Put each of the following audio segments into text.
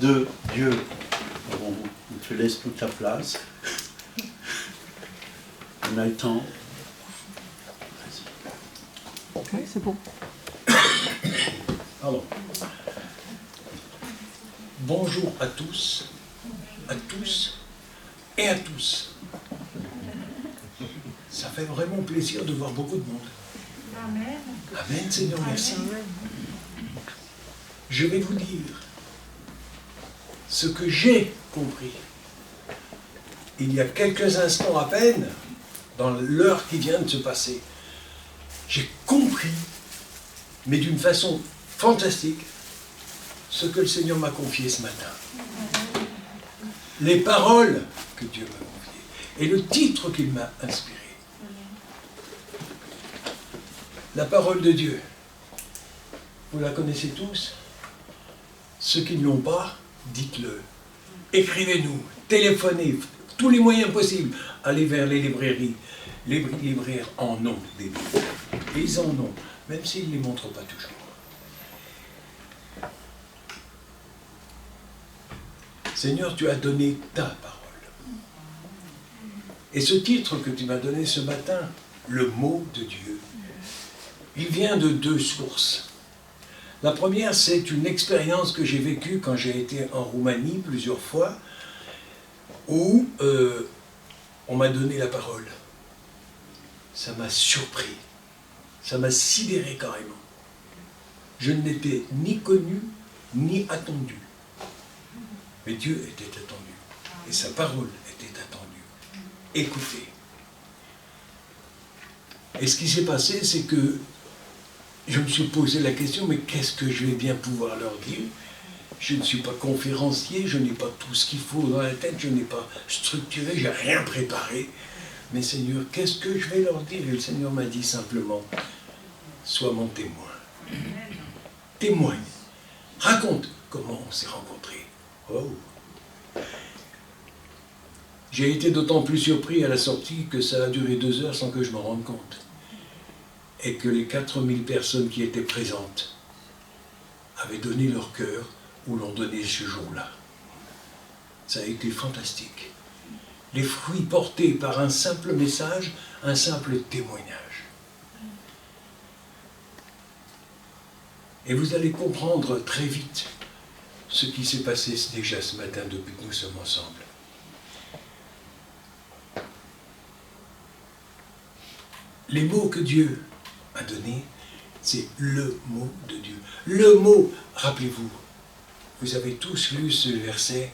de Dieu. On te laisse toute la place. On a le temps. Oui, c'est bon. Pardon. Bonjour à tous et à tous. Ça fait vraiment plaisir de voir beaucoup de monde. Amen. Amen, Seigneur, merci. Je vais vous dire ce que j'ai compris. Il y a quelques instants à peine, dans l'heure qui vient de se passer, j'ai compris, mais d'une façon fantastique, ce que le Seigneur m'a confié ce matin. Les paroles que Dieu m'a confiées et le titre qu'il m'a inspiré. La parole de Dieu, vous la connaissez tous. Ceux qui ne l'ont pas, dites-le. Écrivez-nous, téléphonez, tous les moyens possibles. Allez vers les librairies. Les libraires en ont des livres. Et ils en ont, même s'ils ne les montrent pas toujours. Seigneur, tu as donné ta parole. Et ce titre que tu m'as donné ce matin, le mot de Dieu, il vient de deux sources. La première, c'est une expérience que j'ai vécue quand j'ai été en Roumanie plusieurs fois, où on m'a donné la parole. Ça m'a surpris, ça m'a sidéré carrément. Je n'étais ni connu, ni attendu. Mais Dieu était attendu, et sa parole était attendue. Écoutez. Et ce qui s'est passé, c'est que je me suis posé la question, mais qu'est-ce que je vais bien pouvoir leur dire? Je ne suis pas conférencier, je n'ai pas tout ce qu'il faut dans la tête, je n'ai pas structuré, je n'ai rien préparé. Mais Seigneur, qu'est-ce que je vais leur dire? Et le Seigneur m'a dit simplement, sois mon témoin. Témoigne. Raconte comment on s'est rencontrés. Oh. J'ai été d'autant plus surpris à la sortie que ça a duré 2 heures sans que je m'en rende compte. Et que les 4000 personnes qui étaient présentes avaient donné leur cœur ou l'ont donné ce jour-là. Ça a été fantastique. Les fruits portés par un simple message, un simple témoignage. Et vous allez comprendre très vite ce qui s'est passé déjà ce matin depuis que nous sommes ensemble. Les mots que Dieu a donnés, c'est le mot de Dieu. Le mot, rappelez-vous, vous avez tous lu ce verset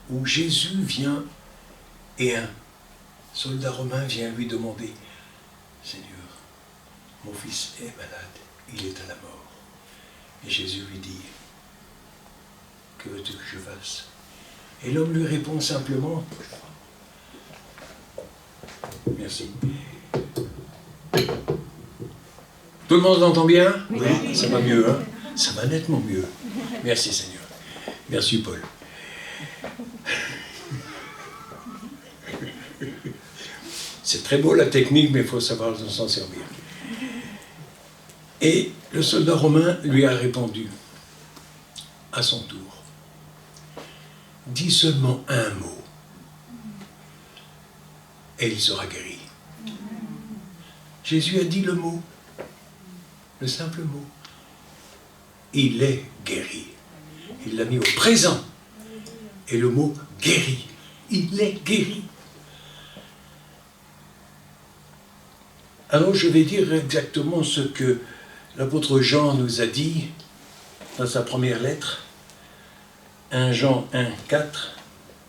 où Jésus vient et un soldat romain vient lui demander, Seigneur, mon fils est malade, il est à la mort. Et Jésus lui dit, que veux-tu que je fasse? Et l'homme lui répond simplement, merci. Tout le monde l'entend bien? Oui, ça va mieux, hein? Ça va nettement mieux. Merci Seigneur. Merci Paul. C'est très beau la technique, mais il faut savoir s'en servir. Et le soldat romain lui a répondu, à son tour, dis seulement un mot, et il sera guéri. Jésus a dit le mot, le simple mot. Il est guéri. Il l'a mis au présent. Et le mot guéri. Il est guéri. Alors je vais dire exactement ce que l'apôtre Jean nous a dit dans sa première lettre. 1 Jean 1, 4.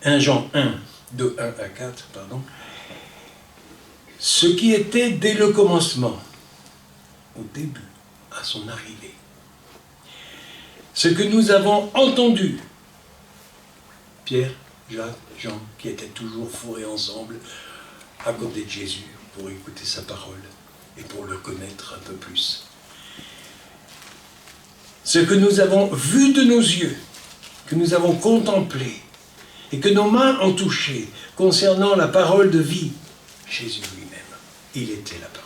1 Jean 1, de 1 à 4, pardon. Ce qui était dès le commencement, au début, à son arrivée. Ce que nous avons entendu, Pierre, Jacques, Jean, qui étaient toujours fourrés ensemble à côté de Jésus pour écouter sa parole et pour le connaître un peu plus. Ce que nous avons vu de nos yeux, que nous avons contemplé et que nos mains ont touché concernant la parole de vie, Jésus lui-même, il était la parole.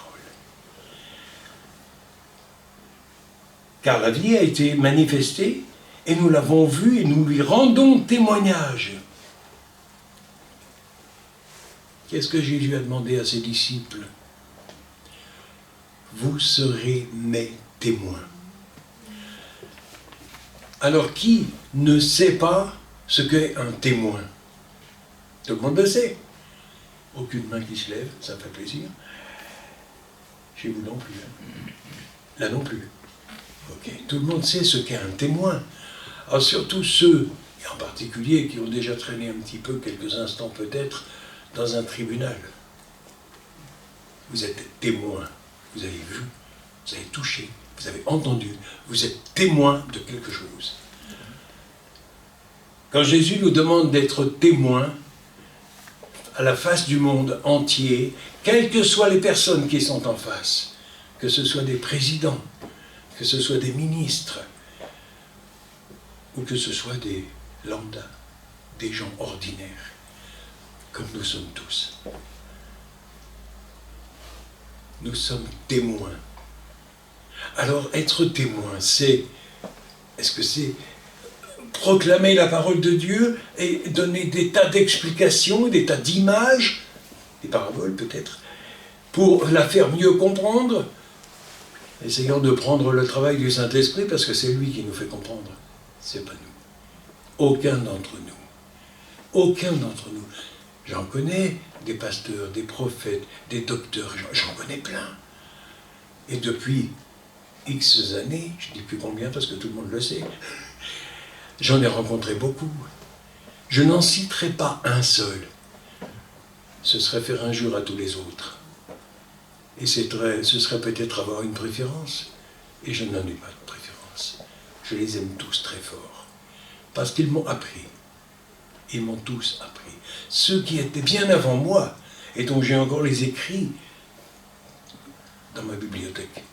Car la vie a été manifestée et nous l'avons vu et nous lui rendons témoignage. Qu'est-ce que Jésus a demandé à ses disciples? Vous serez mes témoins. Alors qui ne sait pas ce qu'est un témoin? Tout le monde le sait. Aucune main qui se lève, ça fait plaisir. Chez vous non plus. Là non plus. Ok, tout le monde sait ce qu'est un témoin. Alors surtout ceux, et en particulier, qui ont déjà traîné un petit peu, quelques instants peut-être, dans un tribunal. Vous êtes témoin. Vous avez vu, vous avez touché, vous avez entendu, vous êtes témoin de quelque chose. Quand Jésus nous demande d'être témoins à la face du monde entier, quelles que soient les personnes qui sont en face, que ce soit des présidents, que ce soit des ministres, ou que ce soit des lambda, des gens ordinaires, comme nous sommes tous. Nous sommes témoins. Alors, être témoin, est-ce que c'est proclamer la parole de Dieu et donner des tas d'explications, des tas d'images, des paraboles peut-être, pour la faire mieux comprendre? Essayons de prendre le travail du Saint-Esprit, parce que c'est lui qui nous fait comprendre. C'est pas nous. Aucun d'entre nous. Aucun d'entre nous. J'en connais des pasteurs, des prophètes, des docteurs, j'en connais plein. Et depuis X années, je ne dis plus combien parce que tout le monde le sait, j'en ai rencontré beaucoup. Je n'en citerai pas un seul. Ce serait faire injure à tous les autres. Et ce serait peut-être avoir une préférence. Et je n'en ai pas de préférence. Je les aime tous très fort. Parce qu'ils m'ont appris. Ils m'ont tous appris. Ceux qui étaient bien avant moi, et dont j'ai encore les écrits dans ma bibliothèque.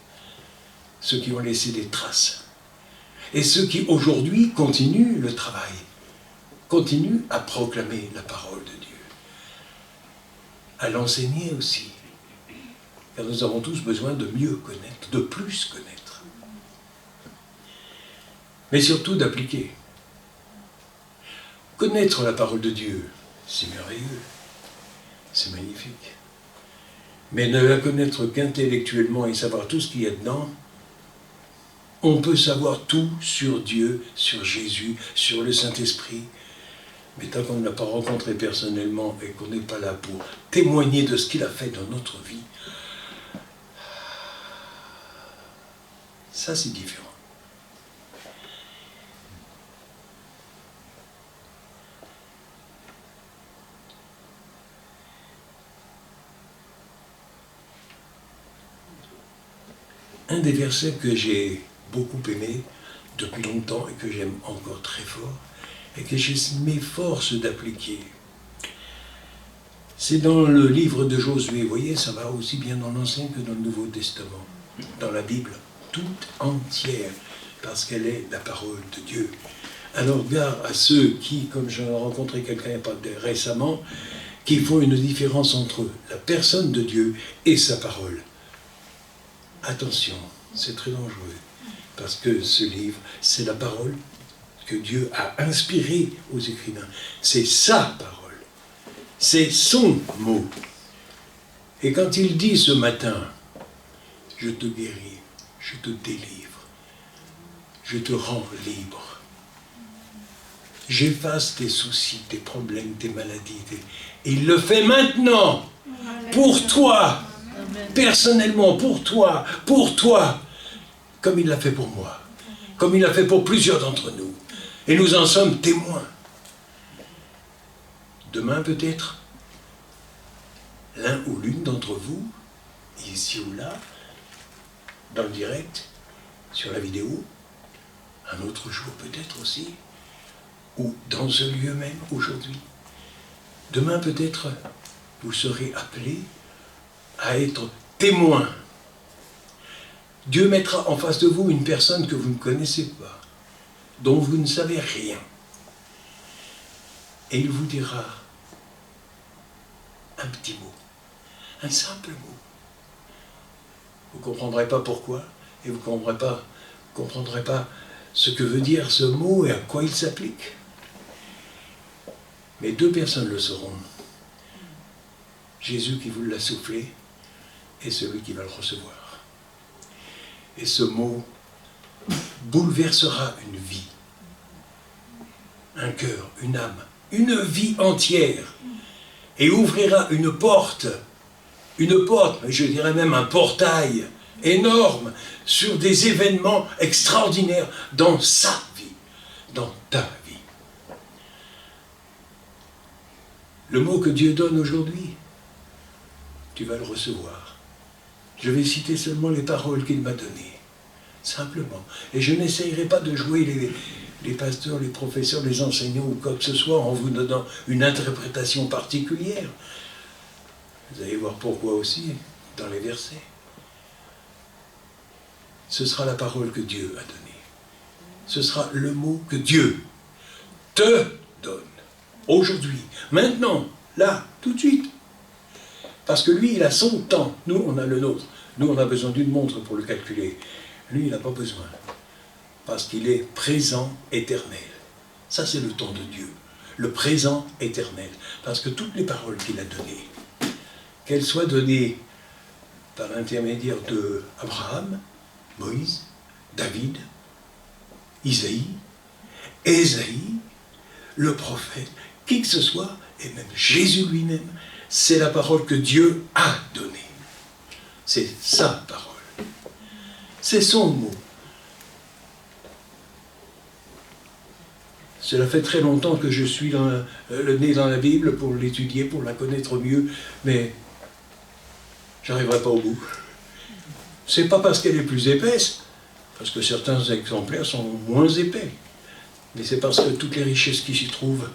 Ceux qui ont laissé des traces. Et ceux qui aujourd'hui continuent le travail, continuent à proclamer la parole de Dieu. À l'enseigner aussi. Car nous avons tous besoin de mieux connaître, de plus connaître. Mais surtout d'appliquer. Connaître la parole de Dieu, c'est merveilleux, c'est magnifique. Mais ne la connaître qu'intellectuellement et savoir tout ce qu'il y a dedans, on peut savoir tout sur Dieu, sur Jésus, sur le Saint-Esprit. Mais tant qu'on ne l'a pas rencontré personnellement et qu'on n'est pas là pour témoigner de ce qu'il a fait dans notre vie, ça c'est différent. Un des versets que j'ai beaucoup aimé depuis longtemps et que j'aime encore très fort, et que je m'efforce d'appliquer, c'est dans le livre de Josué. Vous voyez, ça va aussi bien dans l'Ancien que dans le Nouveau Testament, dans la Bible, toute entière, parce qu'elle est la parole de Dieu. Alors, gare à ceux qui, comme j'en ai rencontré quelqu'un récemment, qui font une différence entre la personne de Dieu et sa parole. Attention, c'est très dangereux, parce que ce livre, c'est la parole que Dieu a inspirée aux écrivains. C'est sa parole, c'est son mot. Et quand il dit ce matin, je te guéris, je te délivre, je te rends libre, j'efface tes soucis, tes problèmes, tes maladies, et il le fait maintenant, pour toi, personnellement, pour toi, comme il l'a fait pour moi, comme il l'a fait pour plusieurs d'entre nous. Et nous en sommes témoins. Demain peut-être, l'un ou l'une d'entre vous, ici ou là, dans le direct, sur la vidéo, un autre jour peut-être aussi, ou dans ce lieu même aujourd'hui. Demain peut-être, vous serez appelés à être témoin. Dieu mettra en face de vous une personne que vous ne connaissez pas, dont vous ne savez rien. Et il vous dira un petit mot, un simple mot. Vous ne comprendrez pas pourquoi, et vous ne comprendrez pas ce que veut dire ce mot et à quoi il s'applique. Mais 2 personnes le sauront. Jésus qui vous l'a soufflé et celui qui va le recevoir. Et ce mot bouleversera une vie, un cœur, une âme, une vie entière, et ouvrira une porte, mais je dirais même un portail énorme sur des événements extraordinaires dans sa vie, dans ta vie. Le mot que Dieu donne aujourd'hui, tu vas le recevoir. Je vais citer seulement les paroles qu'il m'a données, simplement. Et je n'essayerai pas de jouer les pasteurs, les professeurs, les enseignants ou quoi que ce soit en vous donnant une interprétation particulière. Vous allez voir pourquoi aussi dans les versets. Ce sera la parole que Dieu a donnée. Ce sera le mot que Dieu te donne. Aujourd'hui, maintenant, là, tout de suite. Parce que lui, il a son temps. Nous, on a le nôtre. Nous, on a besoin d'une montre pour le calculer. Lui, il n'a pas besoin. Parce qu'il est présent éternel. Ça, c'est le temps de Dieu. Le présent éternel. Parce que toutes les paroles qu'il a données, qu'elles soient données par l'intermédiaire d'Abraham, Moïse, David, Isaïe, Ésaïe, le prophète, qui que ce soit, et même Jésus lui-même, c'est la parole que Dieu a donnée. C'est sa parole. C'est son mot. Cela fait très longtemps que je suis le nez dans la Bible pour l'étudier, pour la connaître mieux, mais j'arriverai pas au bout. C'est pas parce qu'elle est plus épaisse, parce que certains exemplaires sont moins épais, mais c'est parce que toutes les richesses qui s'y trouvent,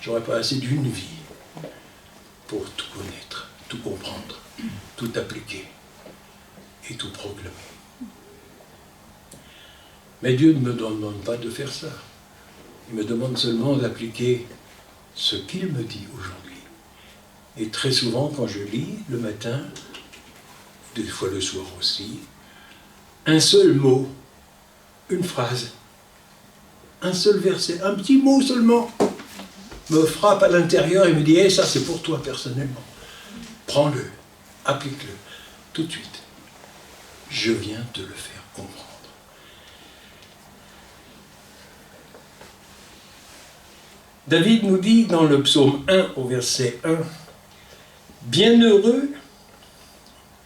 j'aurais pas assez d'une vie pour tout connaître, tout comprendre, tout appliquer et tout proclamer. Mais Dieu ne me demande pas de faire ça. Il me demande seulement d'appliquer ce qu'il me dit aujourd'hui. Et très souvent, quand je lis le matin, des fois le soir aussi, un seul mot, une phrase, un seul verset, un petit mot seulement, me frappe à l'intérieur et me dit « Hey, ça c'est pour toi personnellement. Prends-le, applique-le, tout de suite. Je viens te le faire comprendre. » David nous dit dans le psaume 1 au verset 1, « Bienheureux »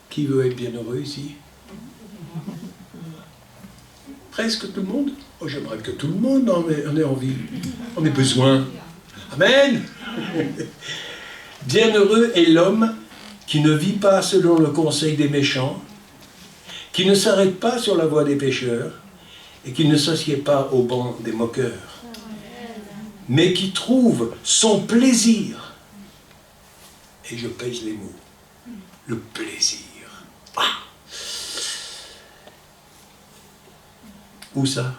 Qui veut être bienheureux ici? Presque tout le monde? Oh, j'aimerais que tout le monde en ait envie. On ait besoin. Amen. Bienheureux est l'homme qui ne vit pas selon le conseil des méchants, qui ne s'arrête pas sur la voie des pécheurs et qui ne s'assied pas au banc des moqueurs, mais qui trouve son plaisir, et je pèse les mots, le plaisir. Ah. Où ça?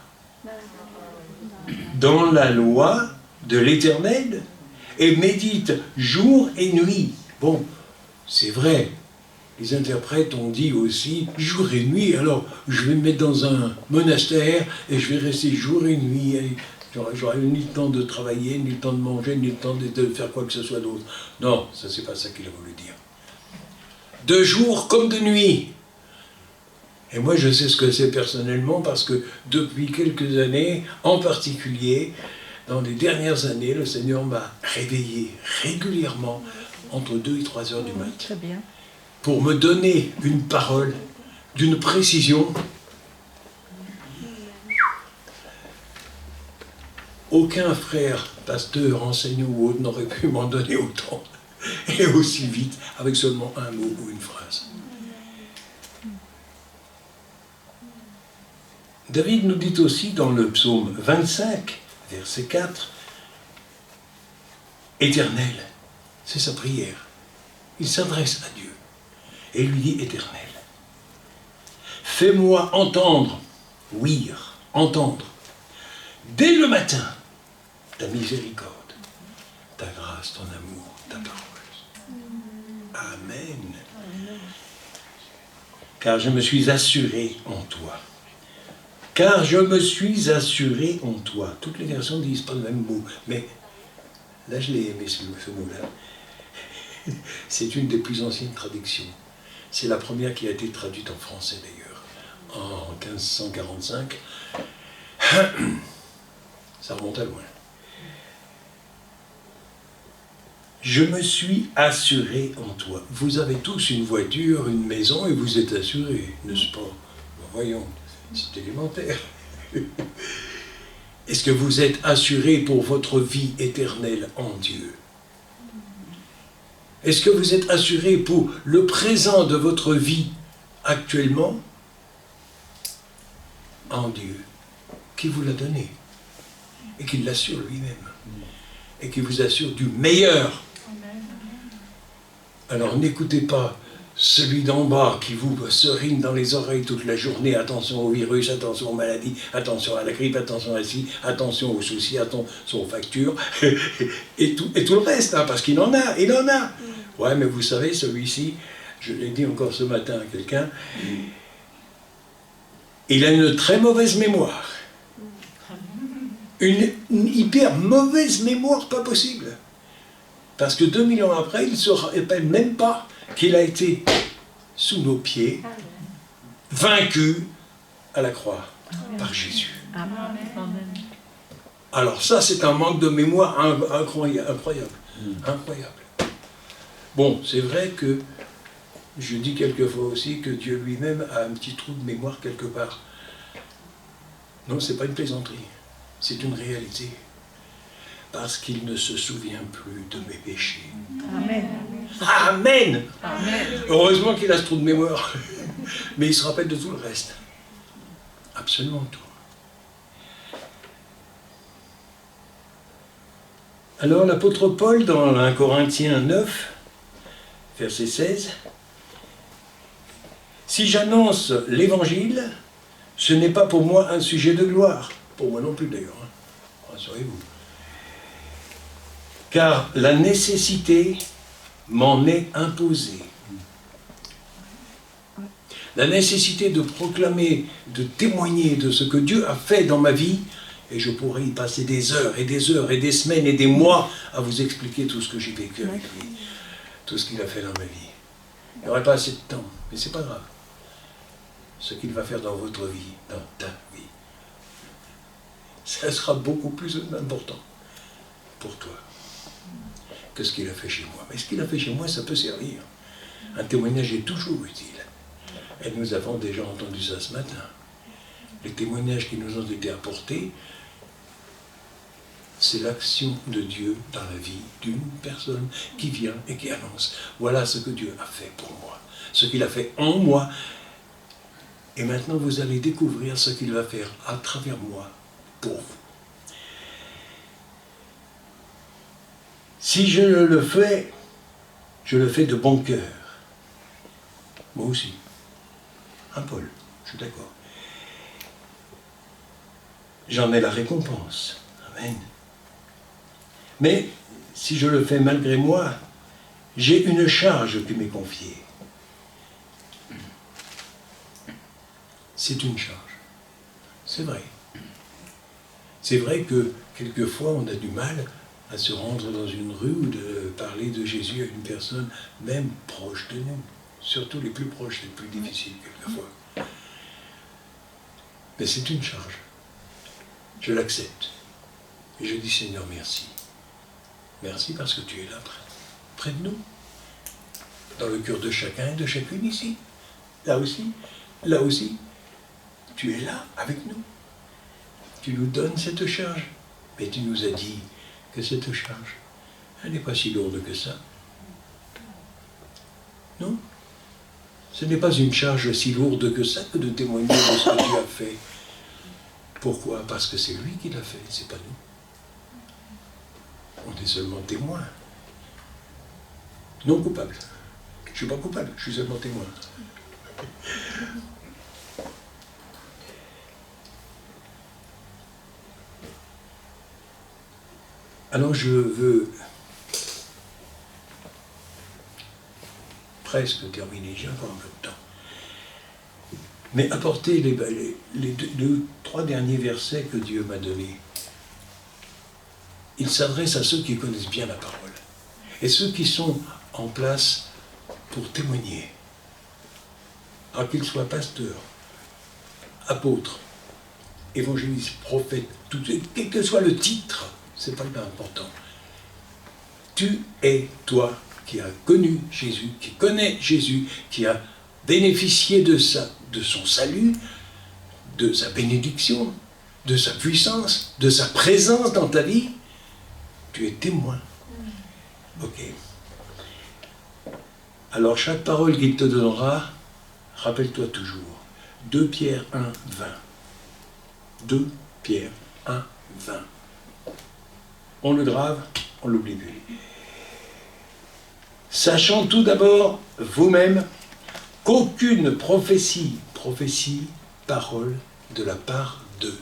Dans la loi de l'Éternel, et médite jour et nuit. Bon, c'est vrai, les interprètes ont dit aussi jour et nuit, alors je vais me mettre dans un monastère et je vais rester jour et nuit. J'aurai ni le temps de travailler, ni le temps de manger, ni le temps de faire quoi que ce soit d'autre. Non, ça c'est pas ça qu'il a voulu dire. De jour comme de nuit. Et moi je sais ce que c'est personnellement parce que depuis quelques années, en particulier, dans les dernières années, le Seigneur m'a réveillé régulièrement entre 2 et 3 heures du matin. Très bien. Pour me donner une parole d'une précision. Aucun frère, pasteur, enseignant ou autre n'aurait pu m'en donner autant et aussi vite avec seulement un mot ou une phrase. David nous dit aussi dans le psaume 25, verset 4, « Éternel », c'est sa prière. Il s'adresse à Dieu et lui dit « Éternel, fais-moi entendre, ouïr, entendre, dès le matin, ta miséricorde, ta grâce, ton amour, ta parole. » Amen. Car je me suis assuré en toi. Car je me suis assuré en toi. Toutes les versions ne disent pas le même mot, mais là je l'ai aimé ce mot-là. C'est une des plus anciennes traductions. C'est la première qui a été traduite en français d'ailleurs, en 1545. Ça remonte à loin. Je me suis assuré en toi. Vous avez tous une voiture, une maison et vous êtes assurés, n'est-ce pas? Voyons, c'est élémentaire. Est-ce que vous êtes assurés pour votre vie éternelle en Dieu? Est-ce que vous êtes assurés pour le présent de votre vie actuellement en Dieu, qui vous l'a donné et qui l'assure lui-même et qui vous assure du meilleur? Alors n'écoutez pas celui d'en bas qui vous serine dans les oreilles toute la journée. Attention au virus, attention aux maladies, attention à la grippe, attention à ci, attention aux soucis, attention aux factures, et tout le reste, hein, parce qu'il en a, il en a. Ouais, mais vous savez, celui-ci, je l'ai dit encore ce matin à quelqu'un, il a une très mauvaise mémoire. Une hyper mauvaise mémoire, pas possible. Parce que 2000 ans après, il ne se rappelle même pas qu'il a été sous nos pieds, vaincu à la croix par Jésus. Alors ça, c'est un manque de mémoire incroyable. Incroyable. Bon, c'est vrai que je dis quelquefois aussi que Dieu lui-même a un petit trou de mémoire quelque part. Non, c'est pas une plaisanterie, c'est une réalité. Parce qu'il ne se souvient plus de mes péchés. Amen. Amen. Amen. Heureusement qu'il a ce trou de mémoire. Mais il se rappelle de tout le reste. Absolument tout. Alors l'apôtre Paul, dans 1 Corinthiens 9, verset 16, « Si j'annonce l'évangile, ce n'est pas pour moi un sujet de gloire. » Pour moi non plus d'ailleurs, hein. Rassurez-vous. « Car la nécessité m'en est imposée. » La nécessité de proclamer, de témoigner de ce que Dieu a fait dans ma vie, et je pourrais y passer des heures et des heures et des semaines et des mois à vous expliquer tout ce que j'ai vécu avec lui, tout ce qu'il a fait dans ma vie. Il n'y aurait pas assez de temps, mais c'est pas grave. Ce qu'il va faire dans votre vie, dans ta vie, ça sera beaucoup plus important pour toi que ce qu'il a fait chez moi. Mais ce qu'il a fait chez moi, ça peut servir. Un témoignage est toujours utile. Et nous avons déjà entendu ça ce matin. Les témoignages qui nous ont été apportés, c'est l'action de Dieu dans la vie d'une personne qui vient et qui annonce. Voilà ce que Dieu a fait pour moi, ce qu'il a fait en moi. Et maintenant, vous allez découvrir ce qu'il va faire à travers moi pour vous. Si je le fais de bon cœur. Moi aussi. Un Paul, je suis d'accord. J'en ai la récompense. Amen. Mais si je le fais malgré moi, j'ai une charge qui m'est confiée. C'est une charge. C'est vrai. C'est vrai que quelquefois on a du mal à se rendre dans une rue ou de parler de Jésus à une personne même proche de nous. Surtout les plus proches, les plus difficiles quelquefois. Mais c'est une charge. Je l'accepte. Et je dis Seigneur, merci. Merci parce que tu es là, près de nous. Dans le cœur de chacun et de chacune ici. Là aussi, tu es là avec nous. Tu nous donnes cette charge. Mais tu nous as dit que cette charge, elle n'est pas si lourde que ça. Non? Ce n'est pas une charge si lourde que ça que de témoigner de ce que tu as fait. Pourquoi? Parce que c'est lui qui l'a fait, c'est pas nous. On est seulement témoins. Non coupable. Je ne suis pas coupable, je suis seulement témoin. Alors je veux presque terminer, j'ai encore un peu de temps. Mais apportez les deux, trois derniers versets que Dieu m'a donnés. Il s'adresse à ceux qui connaissent bien la parole et ceux qui sont en place pour témoigner. Alors qu'ils soient pasteurs, apôtres, évangélistes, prophètes, quel que soit le titre, c'est pas le plus important. Tu es toi qui as connu Jésus, qui connaît Jésus, qui a bénéficié de son salut, de sa bénédiction, de sa puissance, de sa présence dans ta vie. Tu es témoin. Ok. Alors chaque parole qu'il te donnera, rappelle-toi toujours. 2 Pierre 1, 20. 2 Pierre 1, 20. On le grave, on l'oublie plus. Sachant tout d'abord vous-même qu'aucune prophétie, parole de la part de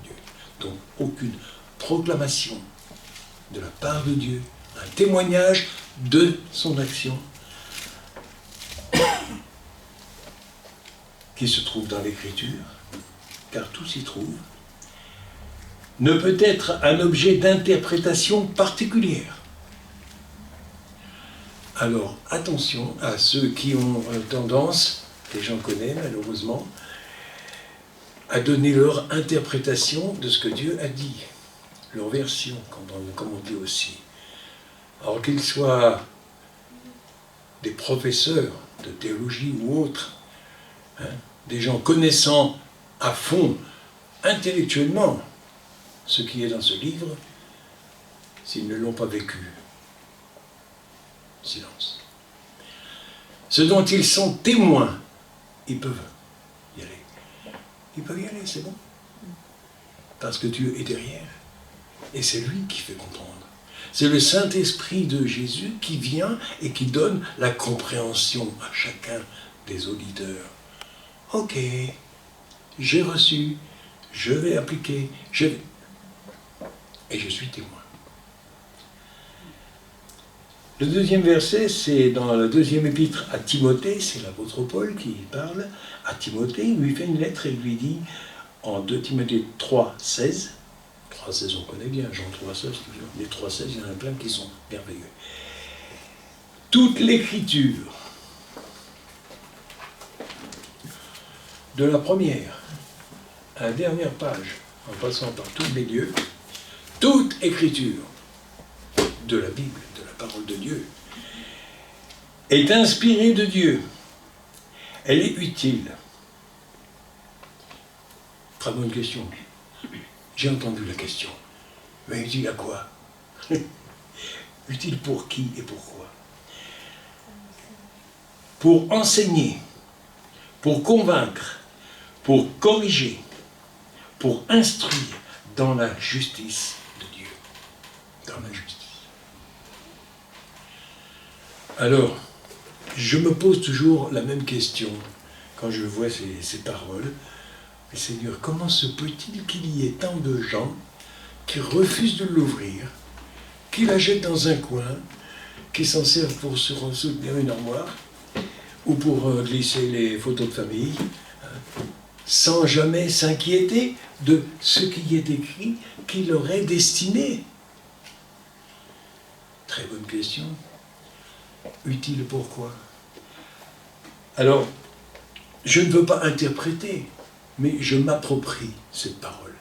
Dieu. Donc aucune proclamation de la part de Dieu, un témoignage de son action qui se trouve dans l'Écriture, car tout s'y trouve, ne peut être un objet d'interprétation particulière. Alors, attention à ceux qui ont tendance, et j'en connais malheureusement, à donner leur interprétation de ce que Dieu a dit, leur version, comme on dit aussi. Alors qu'ils soient des professeurs de théologie ou autres, des gens connaissant à fond, intellectuellement, ce qui est dans ce livre, s'ils ne l'ont pas vécu. Silence. Ce dont ils sont témoins, ils peuvent y aller. Ils peuvent y aller, c'est bon. Parce que Dieu est derrière. Et c'est lui qui fait comprendre. C'est le Saint-Esprit de Jésus qui vient et qui donne la compréhension à chacun des auditeurs. Ok, j'ai reçu, je vais appliquer, et je suis témoin. Le deuxième verset, c'est dans la deuxième épître à Timothée, c'est l'apôtre Paul qui parle à Timothée, il lui fait une lettre et il lui dit, en 2 Timothée 3, 16, 3, 16 on connaît bien, Jean 3, 16, les 3, 16, il y en a plein qui sont merveilleux. Toute l'écriture, de la première à la dernière page, en passant par tous les lieux, toute écriture de la Bible, de la parole de Dieu, est inspirée de Dieu. Elle est utile. Très bonne question. J'ai entendu la question. Mais utile à quoi? Utile pour qui et pourquoi? Pour enseigner, pour convaincre, pour corriger, pour instruire dans la justice de Dieu. Dans la justice. Alors, je me pose toujours la même question quand je vois ces paroles. Mais Seigneur, comment se peut-il qu'il y ait tant de gens qui refusent de l'ouvrir, qui la jettent dans un coin, qui s'en servent pour se soutenir une armoire, ou pour glisser les photos de famille, sans jamais s'inquiéter de ce qui est écrit, qui leur est destiné? Très bonne question. Utile pourquoi? Alors, je ne veux pas interpréter, mais je m'approprie cette parole.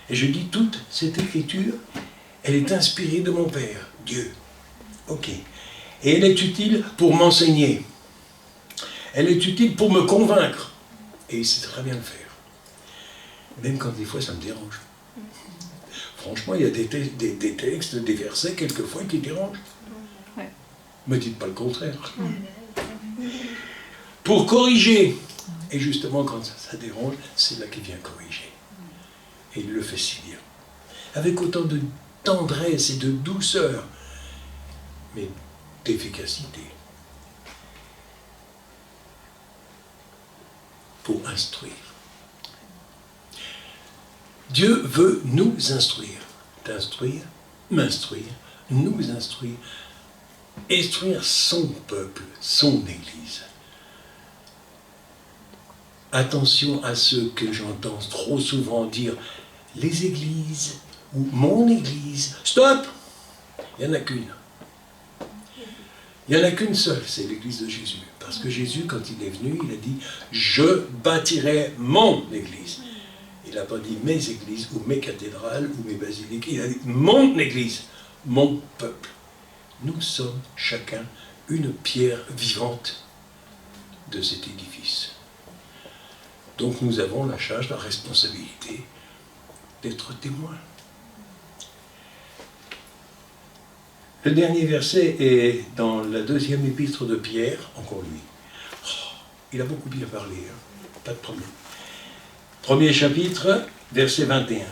Et je dis, toute cette écriture, elle est inspirée de mon Père, Dieu. Ok. Et elle est utile pour m'enseigner. Elle est utile pour me convaincre. Et il sait très bien le faire. Même quand des fois ça me dérange. Franchement, il y a des textes, des versets, quelquefois, qui dérangent. Ne me dites pas le contraire. Pour corriger. Et justement, quand ça dérange, c'est là qu'il vient corriger. Et il le fait si bien. Avec autant de tendresse et de douceur, mais d'efficacité. Pour instruire. Dieu veut nous instruire. T'instruire, m'instruire, nous instruire. Instruire son peuple, son Église. attention à ceux que j'entends trop souvent dire « les églises » ou « mon église ». Stop! Il n'y en a qu'une. Il n'y en a qu'une seule, c'est l'église de Jésus. Parce que Jésus, quand il est venu, il a dit « je bâtirai mon église ». Il n'a pas dit « mes églises » ou « mes cathédrales » ou « mes basiliques ». Il a dit « mon église », « mon peuple ». Nous sommes chacun une pierre vivante de cet édifice. Donc nous avons la charge, la responsabilité d'être témoins. Le dernier verset est dans la deuxième épître de Pierre, encore lui. Oh, il a beaucoup bien parlé, hein, pas de problème. Premier chapitre, verset 21.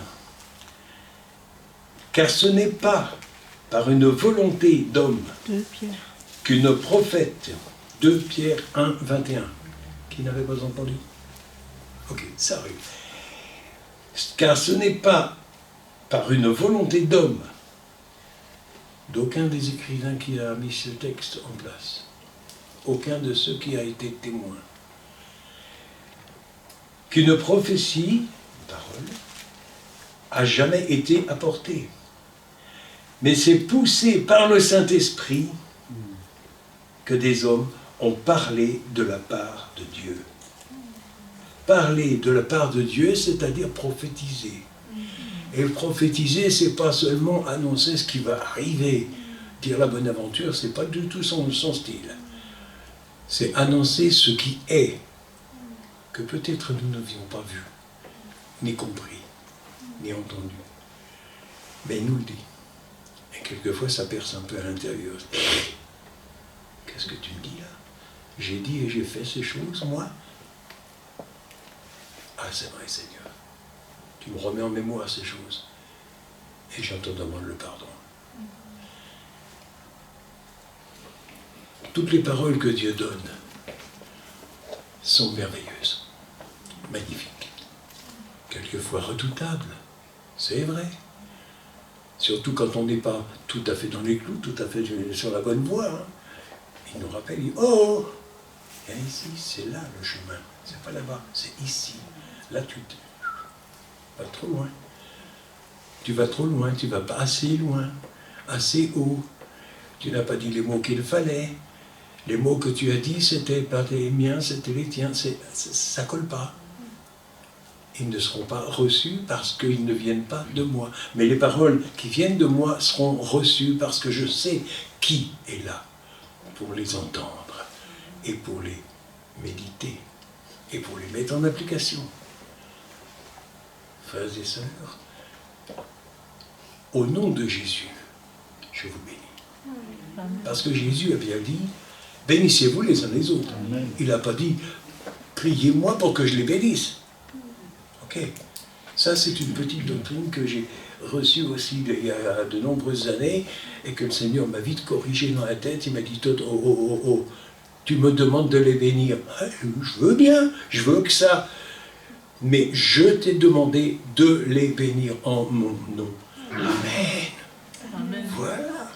Car ce n'est pas par une volonté d'homme qu'une prophète, 2 Pierre 1, 21, qui n'avait pas entendu. Ok, ça arrive. Car ce n'est pas par une volonté d'homme, d'aucun des écrivains qui a mis ce texte en place, aucun de ceux qui a été témoin, qu'une prophétie, parole, a jamais été apportée. Mais c'est poussé par le Saint-Esprit que des hommes ont parlé de la part de Dieu. Parler de la part de Dieu, c'est-à-dire prophétiser. Et prophétiser, c'est pas seulement annoncer ce qui va arriver. Dire la bonne aventure, c'est pas du tout son style. C'est annoncer ce qui est, que peut-être nous n'avions pas vu, ni compris, ni entendu. Mais il nous le dit. Et quelquefois, ça perce un peu à l'intérieur. Qu'est-ce que tu me dis là? J'ai dit et j'ai fait ces choses, moi? Ah, c'est vrai, Seigneur. Tu me remets en mémoire ces choses. Et j'en te demande le pardon. Toutes les paroles que Dieu donne sont merveilleuses, magnifiques, quelquefois redoutables, c'est vrai. Surtout quand on n'est pas tout à fait dans les clous, tout à fait sur la bonne voie. Hein. Il nous rappelle, il dit, oh, viens ici, c'est là le chemin, c'est pas là-bas, c'est ici. Là, tu vas trop loin. Tu vas trop loin, tu vas pas assez loin, assez haut. Tu n'as pas dit les mots qu'il fallait. Les mots que tu as dit, c'était pas les miens, c'était les tiens. Ça colle pas. Ils ne seront pas reçus parce qu'ils ne viennent pas de moi. Mais les paroles qui viennent de moi seront reçues parce que je sais qui est là pour les entendre et pour les méditer et pour les mettre en application. Frères et sœurs, au nom de Jésus, je vous bénis. Parce que Jésus a bien dit, bénissez-vous les uns les autres. Il n'a pas dit, priez-moi pour que je les bénisse. Ok, ça c'est une petite doctrine que j'ai reçue aussi il y a de nombreuses années et que le Seigneur m'a vite corrigé dans la tête. Il m'a dit, oh, tu me demandes de les bénir. Ah, je veux bien, je veux que ça. Mais je t'ai demandé de les bénir en mon nom. Amen. Amen. Voilà.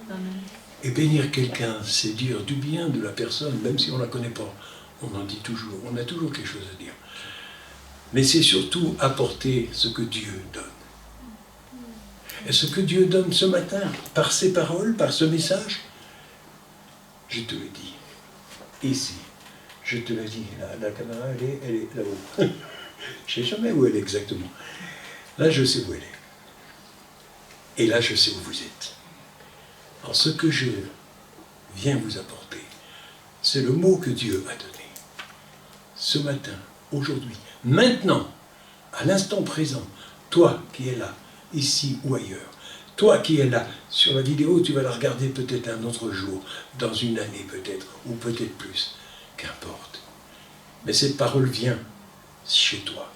Amen. Et bénir quelqu'un, c'est dire du bien de la personne, même si on ne la connaît pas. On en dit toujours, on a toujours quelque chose à dire. Mais c'est surtout apporter ce que Dieu donne. Et ce que Dieu donne ce matin, par ses paroles, par ce message, je te le dis, ici. Je te le dis, la caméra, elle est là-haut. Je ne sais jamais où elle est exactement. Là, je sais où elle est. Et là, je sais où vous êtes. Alors, ce que je viens vous apporter, c'est le mot que Dieu a donné. Ce matin, aujourd'hui, maintenant, à l'instant présent, toi qui es là, ici ou ailleurs, toi qui es là, sur la vidéo, tu vas la regarder peut-être un autre jour, dans une année peut-être, ou peut-être plus. Qu'importe. Mais cette parole vient chez toi.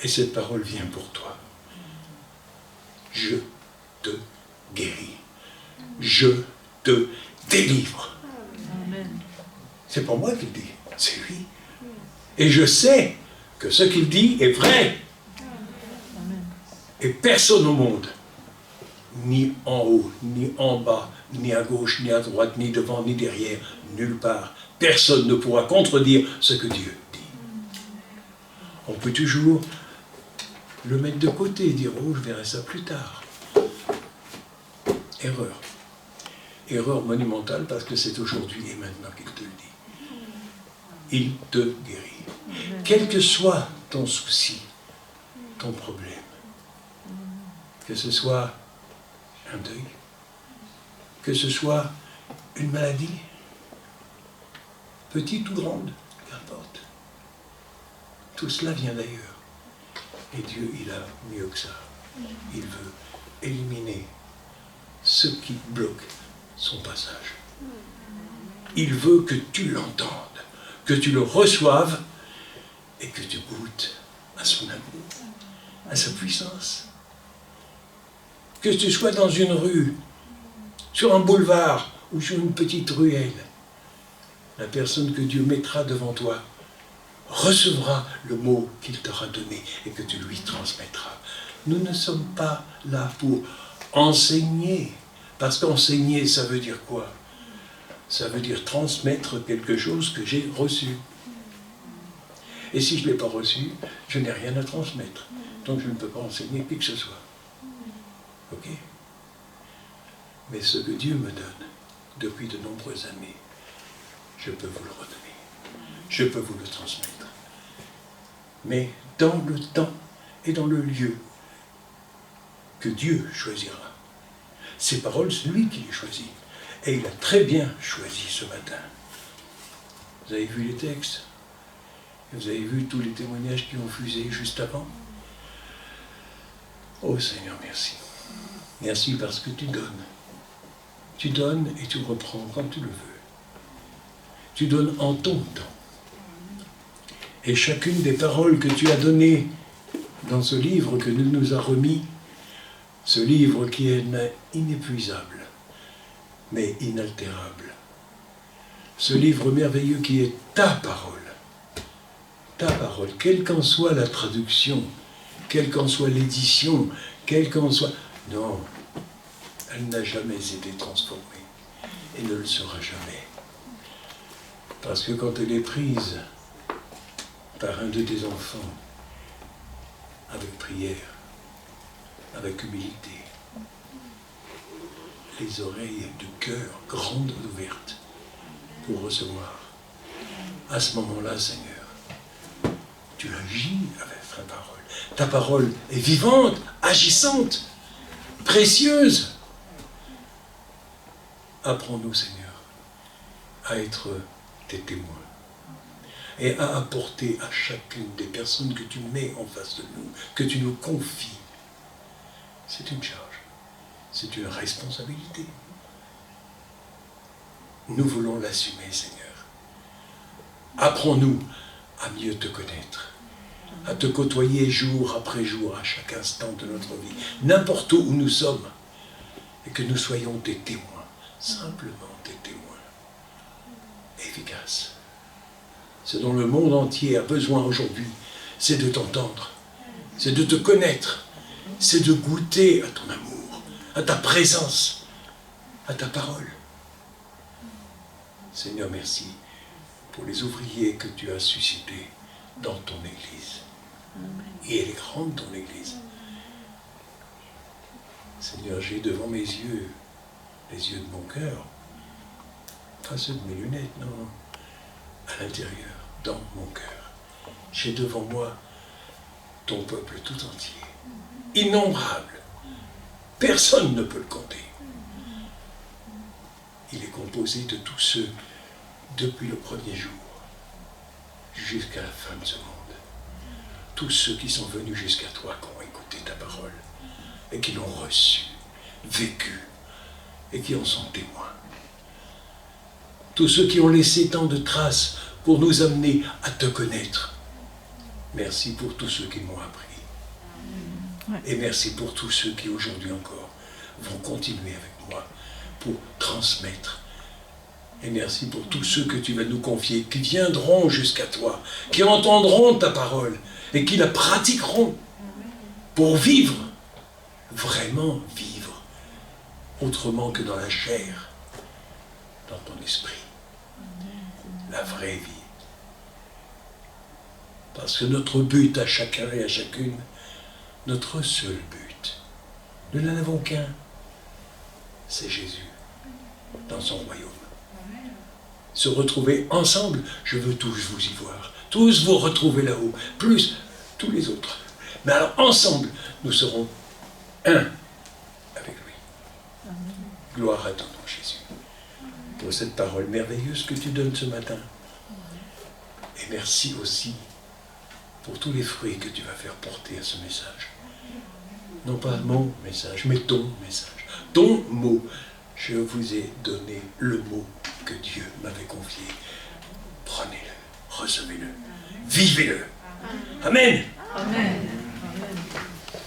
Et cette parole vient pour toi. Je te guéris. Je te délivre. C'est pas moi qui le dis, c'est lui. Et je sais que ce qu'il dit est vrai. Et personne au monde, ni en haut, ni en bas, ni à gauche, ni à droite, ni devant, ni derrière, nulle part, personne ne pourra contredire ce que Dieu dit. On peut toujours le mettre de côté et dire « Oh, je verrai ça plus tard ». Erreur. Erreur monumentale parce que c'est aujourd'hui et maintenant qu'il te le dit. Il te guérit. Quel que soit ton souci, ton problème, que ce soit un deuil, que ce soit une maladie, petite ou grande, qu'importe. Tout cela vient d'ailleurs. Et Dieu, il a mieux que ça. Il veut éliminer ce qui bloque son passage. Il veut que tu l'entendes, que tu le reçoives et que tu goûtes à son amour, à sa puissance. Que tu sois dans une rue, sur un boulevard ou sur une petite ruelle, la personne que Dieu mettra devant toi recevra le mot qu'il t'aura donné et que tu lui transmettras. Nous ne sommes pas là pour enseigner, parce qu'enseigner, ça veut dire quoi? Ça veut dire transmettre quelque chose que j'ai reçu. Et si je ne l'ai pas reçu, je n'ai rien à transmettre. Donc je ne peux pas enseigner qui que ce soit. Ok? Mais ce que Dieu me donne depuis de nombreuses années, je peux vous le redonner. Je peux vous le transmettre. Mais dans le temps et dans le lieu que Dieu choisira. Ces paroles, c'est lui qui les choisit. Et il a très bien choisi ce matin. Vous avez vu les textes? Vous avez vu tous les témoignages qui ont fusé juste avant? Oh Seigneur, merci. Merci parce que tu donnes. Tu donnes et tu reprends quand tu le veux. Tu donnes en ton temps. Et chacune des paroles que tu as données dans ce livre que nous a remis, ce livre qui est inépuisable, mais inaltérable. Ce livre merveilleux qui est ta parole, quelle qu'en soit la traduction, quelle qu'en soit l'édition, quelle qu'en soit... Non, elle n'a jamais été transformée et ne le sera jamais. Parce que quand elle est prise par un de tes enfants, avec prière, avec humilité, les oreilles de cœur grandes ouvertes pour recevoir, à ce moment-là, Seigneur, tu agis avec ta parole. Ta parole est vivante, agissante, précieuse. Apprends-nous, Seigneur, à être tes témoins et à apporter à chacune des personnes que tu mets en face de nous, que tu nous confies. C'est une charge, c'est une responsabilité. Nous voulons l'assumer, Seigneur. Apprends-nous à mieux te connaître, à te côtoyer jour après jour, à chaque instant de notre vie, n'importe où nous sommes, et que nous soyons des témoins, simplement des témoins, efficaces. Ce dont le monde entier a besoin aujourd'hui, c'est de t'entendre, c'est de te connaître, c'est de goûter à ton amour, à ta présence, à ta parole. Seigneur, merci pour les ouvriers que tu as suscités dans ton Église. Et elle est grande, ton Église. Seigneur, j'ai devant mes yeux, les yeux de mon cœur, pas ceux de mes lunettes, non, à l'intérieur, dans mon cœur. J'ai devant moi ton peuple tout entier, innombrable. Personne ne peut le compter. Il est composé de tous ceux, depuis le premier jour, jusqu'à la fin de ce monde. Tous ceux qui sont venus jusqu'à toi, qui ont écouté ta parole, et qui l'ont reçue, vécue, et qui en sont témoins. Tous ceux qui ont laissé tant de traces pour nous amener à te connaître. Merci pour tous ceux qui m'ont appris. Et merci pour tous ceux qui aujourd'hui encore vont continuer avec moi pour transmettre. Et merci pour tous ceux que tu vas nous confier, qui viendront jusqu'à toi, qui entendront ta parole et qui la pratiqueront pour vivre, vraiment vivre, autrement que dans la chair, dans ton esprit, la vraie vie. Parce que notre but à chacun et à chacune, notre seul but, nous n'en avons qu'un, c'est Jésus dans son royaume. Se retrouver ensemble, je veux tous vous y voir, tous vous retrouver là-haut, plus tous les autres. Mais alors ensemble, nous serons un avec lui. Gloire à ton nom, Jésus, pour cette parole merveilleuse que tu donnes ce matin. Et merci aussi pour tous les fruits que tu vas faire porter à ce message. Non pas mon message, mais ton message. Ton mot. Je vous ai donné le mot que Dieu m'avait confié. Prenez-le, recevez-le, vivez-le. Amen. Amen.